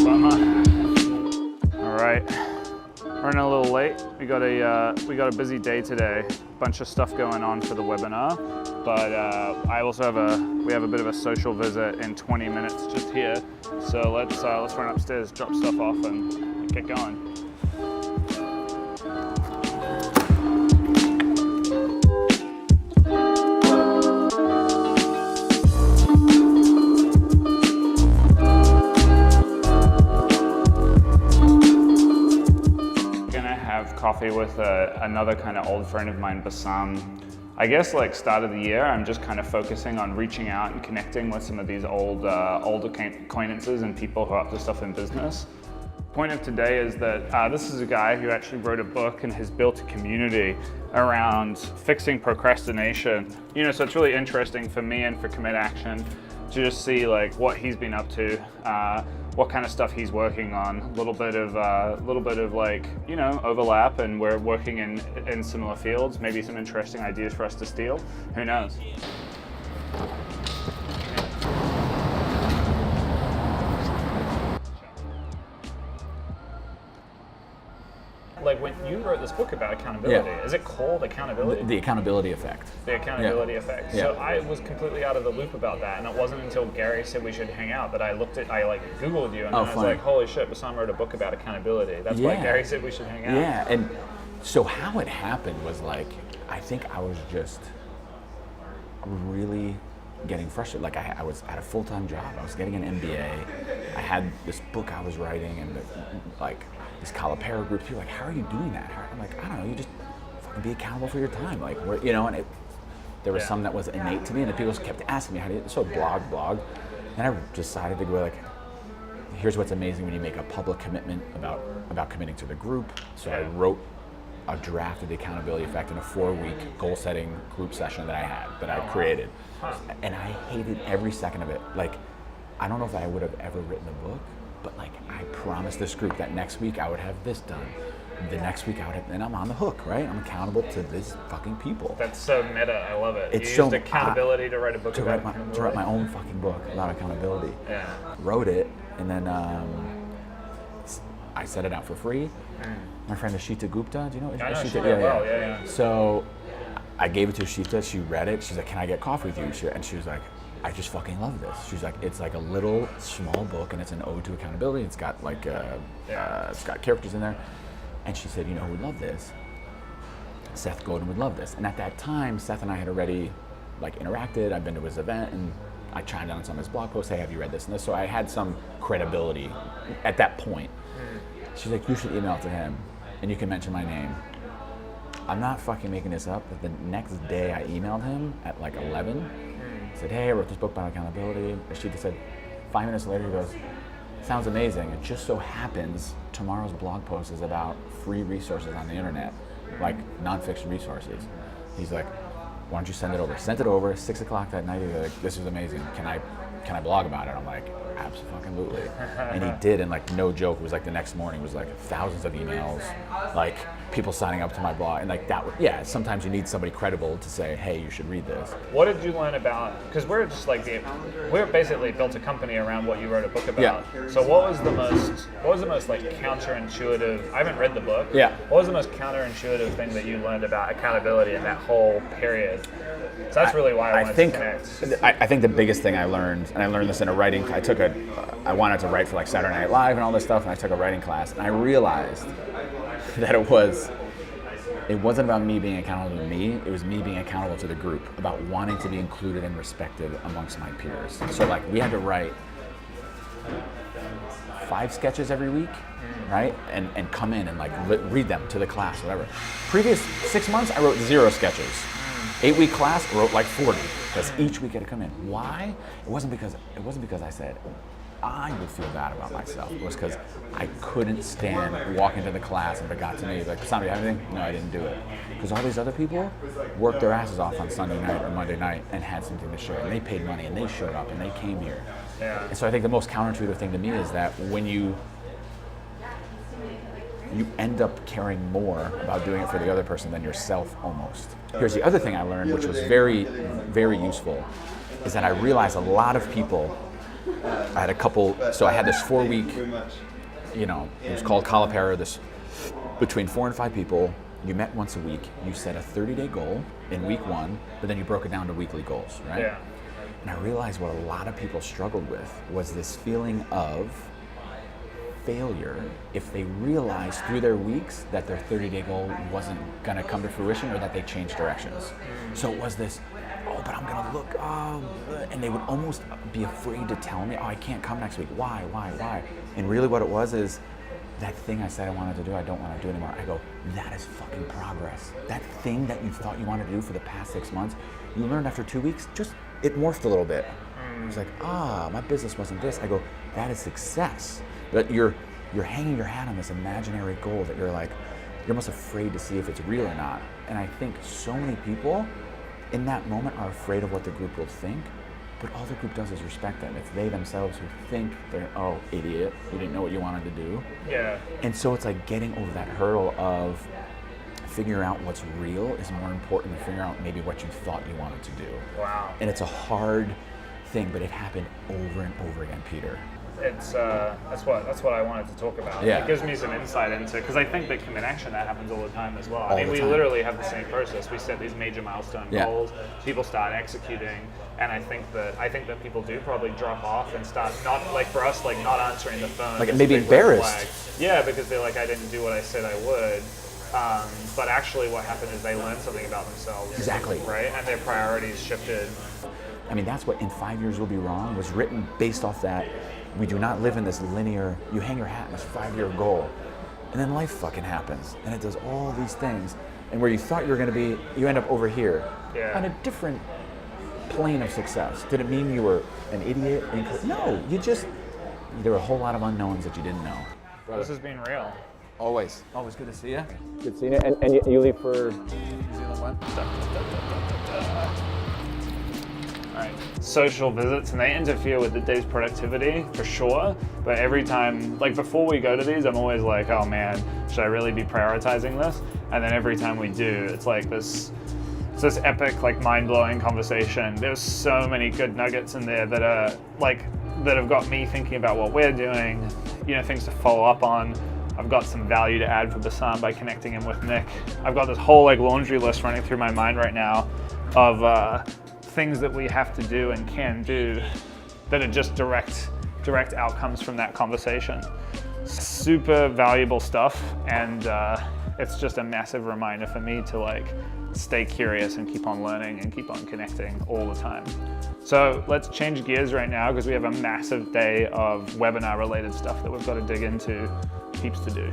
bummer. All right, running a little late. We got a busy day today. Bunch of stuff going on for the webinar, but I also we have a bit of a social visit in 20 minutes just here. So let's run upstairs, drop stuff off, and get going. Coffee with another kind of old friend of mine, Bassam. I guess like start of the year, I'm just kind of focusing on reaching out and connecting with some of these old acquaintances and people who are up to stuff in business. Point of today is that this is a guy who actually wrote a book and has built a community around fixing procrastination. You know, so it's really interesting for me and for Commit Action to just see like what he's been up to, what kind of stuff he's working on, a little bit of like, you know, overlap, and we're working in similar fields, maybe some interesting ideas for us to steal, who knows? Like when you wrote this book about accountability, is it called Accountability? The accountability effect. The accountability effect. Yeah. So I was completely out of the loop about that, and it wasn't until Gary said we should hang out that I like Googled you, and I was like, holy shit, Bassam wrote a book about accountability. That's why Gary said we should hang out. Yeah, and so how it happened was like, I think I was just really getting frustrated. Like I was at a full-time job, I was getting an MBA, I had this book I was writing, and like these Calipari groups, people were like, how are you doing that? I'm like, I don't know, you just fucking be accountable for your time. Like, you know, and there was some that was innate to me, and the people just kept asking me, how do you, so blog. And I decided to go like, here's what's amazing when you make a public commitment about committing to the group. So I wrote a draft of the accountability effect in a 4-week goal setting group session that I created. And I hated every second of it. Like, I don't know if I would have ever written a book, but like I promised this group that next week I would have this done. The next week I would have, and I'm on the hook, right? I'm accountable to these fucking people. That's so meta, I love it. It's you used accountability to write a book to about accountability. To write my own fucking book about accountability. Yeah. Wrote it, and then I set it out for free. My friend Ashita Gupta, do you know I know Ashita? Yeah. So I gave it to Ashita, she read it, she's like, can I get coffee with you? And she was like, I just fucking love this. She's like, it's like a little small book, and it's an ode to accountability. It's got like, it's got characters in there. And she said, you know who would love this? Seth Godin would love this. And at that time, Seth and I had already like interacted. I'd been to his event, and I chimed on some of his blog posts. Hey, have you read this and this? So I had some credibility at that point. She's like, you should email it to him, and you can mention my name. I'm not fucking making this up, but the next day I emailed him at like 11. Said, hey, I wrote this book about accountability. And she just said, 5 minutes later, he goes, sounds amazing. It just so happens tomorrow's blog post is about free resources on the internet, like nonfiction resources. He's like, why don't you send it over? Sent it over, 6 o'clock that night. He's like, this is amazing. Can I blog about it? I'm like, absolutely. And he did, and like no joke, it was like the next morning was like thousands of emails, like people signing up to my blog, and like that, sometimes you need somebody credible to say, hey, you should read this. What did you learn about, because we're just like, we're basically built a company around what you wrote a book about. Yeah. So what was the most like counterintuitive, I haven't read the book. Yeah. What was the most counterintuitive thing that you learned about accountability in that whole period? So that's really why I wanted to connect. I think the biggest thing I learned, and I learned this in a writing, I wanted to write for like Saturday Night Live and all this stuff, and I took a writing class, and I realized that it wasn't about me being accountable to me, it was me being accountable to the group, about wanting to be included and respected amongst my peers. So like we had to write 5 sketches every week, right? And come in and like read them to the class, whatever. Previous 6 months, I wrote 0 sketches. 8-week class, I wrote like 40, because each week I had to come in. Why? It wasn't because I said, I would feel bad about myself. It was because I couldn't stand walking to the class and if it got to me, like, Sam, do you have anything? No, I didn't do it. Because all these other people worked their asses off on Sunday night or Monday night and had something to share. And they paid money and they showed up and they came here. Yeah. And so I think the most counterintuitive thing to me is that when you end up caring more about doing it for the other person than yourself almost. Here's the other thing I learned, which was very, very useful, is that I realized a lot of people I had a couple, so I had this 4-week, you know, it was called Calipara, this between 4 and 5 people. You met once a week, you set a 30-day goal in week 1, but then you broke it down to weekly goals, right? Yeah. And I realized what a lot of people struggled with was this feeling of failure if they realized through their weeks that their 30-day goal wasn't gonna come to fruition or that they changed directions. So it was this, oh, but I'm gonna look, and they would almost be afraid to tell me, oh, I can't come next week. Why? And really what it was is, that thing I said I wanted to do, I don't want to do anymore. I go, that is fucking progress. That thing that you thought you wanted to do for the past 6 months, you learned after 2 weeks, just, it morphed a little bit. It was like, my business wasn't this. I go, that is success. But you're hanging your hat on this imaginary goal that you're like, you're almost afraid to see if it's real or not. And I think so many people in that moment are afraid of what the group will think, but all the group does is respect them. It's they themselves who think they're, oh, idiot, you didn't know what you wanted to do. Yeah. And so it's like getting over that hurdle of figuring out what's real is more important than figuring out maybe what you thought you wanted to do. Wow. And it's a hard thing, but it happened over and over again, Peter. It's that's what I wanted to talk about. Yeah. It gives me some insight into, because I think that commit action, that happens all the time as well. All I mean, the we time. literally have the same process. We set these major milestone goals. People start executing, and I think that people do probably drop off and start not, like for us, like not answering the phone. Like is a maybe big red embarrassed. flag. Yeah, because they're like, I didn't do what I said I would. But actually, what happened is they learned something about themselves. Exactly. Right, and their priorities shifted. I mean, that's what In 5 Years You'll Be Wrong was written based off that. We do not live in this linear, you hang your hat on this 5-year goal, and then life fucking happens, and it does all these things, and where you thought you were gonna be, you end up over here, on a different plane of success. Did it mean you were an idiot? No, there were a whole lot of unknowns that you didn't know. This has been real. Always good to see you. Good seeing you, and you leave for New Zealand when? Right. Social visits, and they interfere with the day's productivity for sure, but every time, like before we go to these, I'm always like, oh man, should I really be prioritizing this? And then every time we do, it's like this epic, like mind-blowing conversation. There's so many good nuggets in there that are like, that have got me thinking about what we're doing, you know, things to follow up on. I've got some value to add for Bassam by connecting him with Nick. I've got this whole like laundry list running through my mind right now of things that we have to do and can do that are just direct outcomes from that conversation. Super valuable stuff, and it's just a massive reminder for me to like stay curious and keep on learning and keep on connecting all the time. So let's change gears right now because we have a massive day of webinar related stuff that we've got to dig into. Heaps to do.